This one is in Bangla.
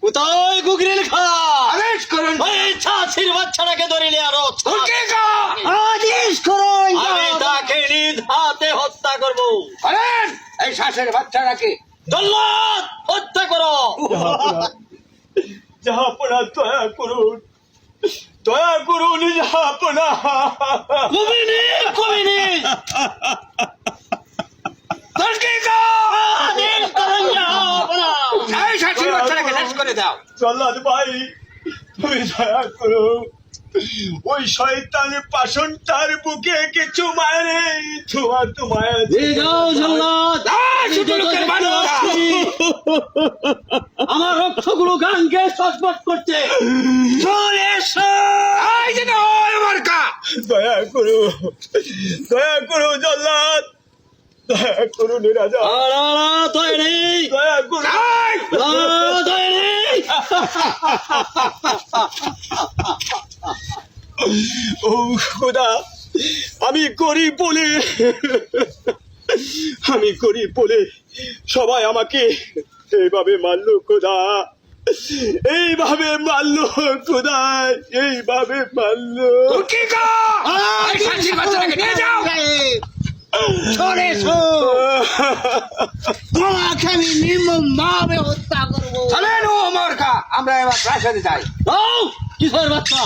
কোথায় গুগরিল খা? আদেশ করুন। ওই চাষির বাচ্চাটাকে ধরে নিয়ে আরো হুকিকা! আদেশ করুন। আমি তাকে নিজ হাতে হত্যা করব। বলেন, এই শ্বাসের বাচ্চাটাকে জল্লাদ, হত্যা করো। জাহাপনা দয়া করুন, দয়া করুন জাহাপনা। কবিনি, কবিনি। হুকিকা! আদেশ করুন জাহাপনা। এই শ্বাসের বাচ্চাটাকে শেষ করে দাও। জল্লাদ ভাই, তুমি দয়া করো, ওই শয়তানের পাষণ্ডটার বুকে কিছু মারে, তোমার তো মায়া নিয়ে যাও জল্লাদ। ছোট লোকের মানুষ। আমার রক্তগুলো গানকে চটপট করছে। চলে এসো। এই যে নয় মার্কা। দয়া করো জল্লাদ, দয়া করুন রাজা, তৈরি, দয়া করুন। তৈরি। ও খোদা, আমি গরিব বলে সবাই আমাকে এইভাবে মারলো খোদা, এইভাবে মারলো খোদা, এইভাবে মারলো। হুকিকা! এই শ্বাসের বাচ্চাটাকে নিয়ে যাও। চলে এসো। তোমাকে আমি নির্মমভাবে হত্যা করবো। চলেন ও মার্কা, আমরা এবার প্রাসাদে যাই। কিসের বাচ্চা?